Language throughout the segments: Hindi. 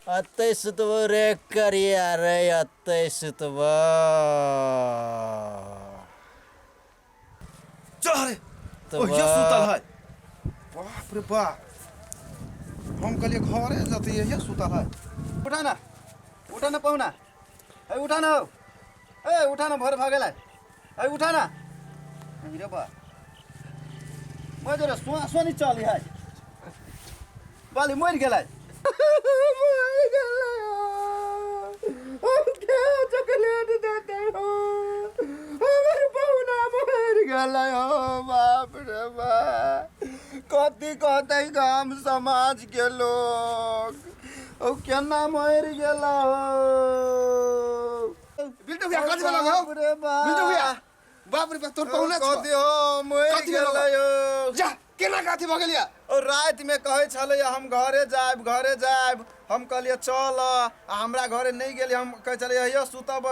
अतै सुतब रे करिया रे अतै सुतब। चल रे ये सुतल है। बाप रे बाप, हम कहलिए घरे जते ये सुतल है। उठा ना पाहुना, उठा ना, उठा ना, भर भागेला, उठा ना। रे बा मैं जरा सोनी चली है बाली मर गेलै। चॉकलेट देते हो हमर पाहुना मर गेलै हो। बाप रे बा, कथी कहते गाम समाज के लोग, ओ केना मर गेला हो। बिल्टू भैया कथी बोला हो? बिल्टू भैया बाप रे बा, तोर पाहुना कथी हो मर गेलै हो। जा केना कथी भ गेलिया? ओ रात में कहे छले हम घरे जाब, हम कहलिए चल, हमरा घरे नहीं गेली, हम कहे चले यो सुतब।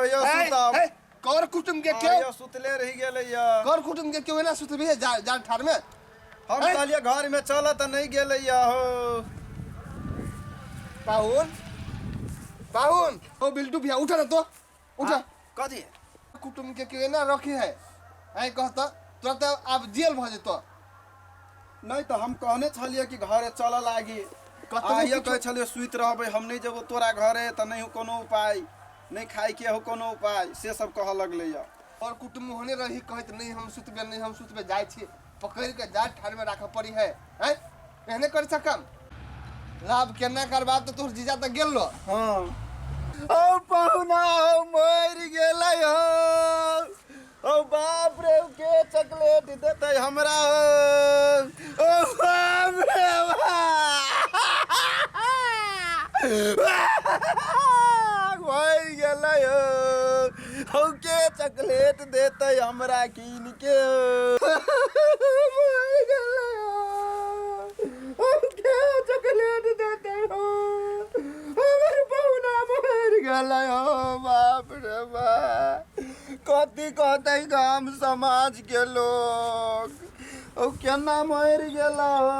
कर कुटुम के क्यों यो सुतले रह गेले या? कर कुटुम के क्यों ना सुतबे जा ठार में? हम कहलिए घर में चल त नहीं गेले या हो। पाहुन ओ बिल्टू भैया उठा ना, तो उठा। कथी कुटुम के क्यों ना रखी है? आई कहता तुरंत अब जेल भ जेतो। नहीं तो हम कहने छलिए कि घरे चल लागी, ये कहे छलिए सुत रहबे, हम नहीं जब तोरा घरे त नहीं हो कोनो उपाय, नहीं खाए के हो कोनो उपाय, से सब कह लगले या। और कुटुम होने रही कहत नहीं हम सुतबे जाय छी, पकड़ के जा ठार में राख पड़ी है। हैं एहने कर सकम लाभ केना करबा त तोर जीजा त गेल लो। हां ओ पाहुना मर गेलै हो। ओ बाप रे, के चॉकलेट देते हमरा हो। ओ बाप रे मर गेलै हो। ओ के चॉकलेट देते हमरा कीन के मर गेलै हो। ओ के चॉकलेट देते हो हमर पाहुना मर गेलै हो। बाप रे बा, कथी कहते गाम समाज के लोग, ओ केना मर गेला हो।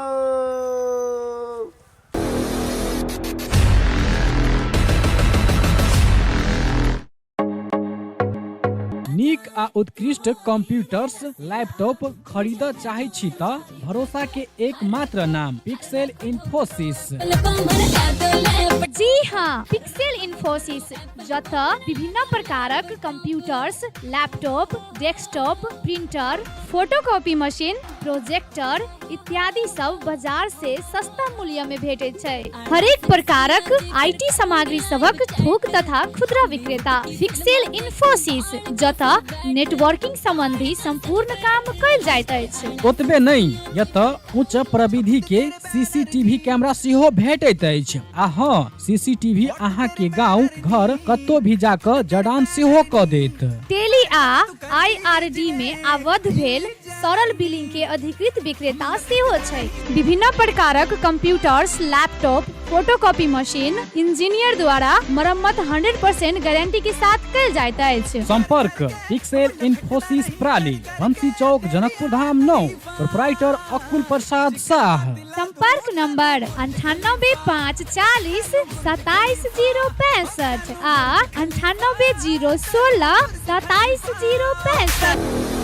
नीक आ उत्कृष्ट कंप्यूटर्स लैपटॉप खरीद चाहे छी त भरोसा के एकमात्र नाम पिक्सेल इन्फोसिस। जी हाँ, पिक्सेल इन्फोसिस जत विभिन्न प्रकारक computers, laptop, desktop, printer, photocopy machine, projector इत्यादि सब बाजार से सस्ता मूल्य में भेटै छै। हरेक प्रकारक आईटी सामग्री सबक थोक तथा खुदरा विक्रेता पिक्सेल इन्फोसिस जत नेटवर्किंग संबंधी संपूर्ण काम कयल जाइत अछि। ओतबे नहीं, यत उच्च प्रविधि के सीसीटीवी कैमरा सेहो भेटैत अछि। आ हाँ, सीसीटीवी अहाँ के गांव घर कतौ भी जाकर जड़ान सेहो क देत। टेली आ आईआरडी में आबद्ध भेल सरल बिलिंग के अधिकृत विक्रेता सेहो छै। विभिन्न प्रकारक computers, laptop, photocopy machine engineer द्वारा मरम्मत 100% गारंटी के साथ कयल जाइत अछि। संपर्क पिक्सेल इन्फोसिस प्राली, बंसी चौक, जनकपुर धाम 9, प्रोप्राइटर अकुल प्रसाद शाह। संपर्क नंबर 9854 27065 आ 9801 27 065।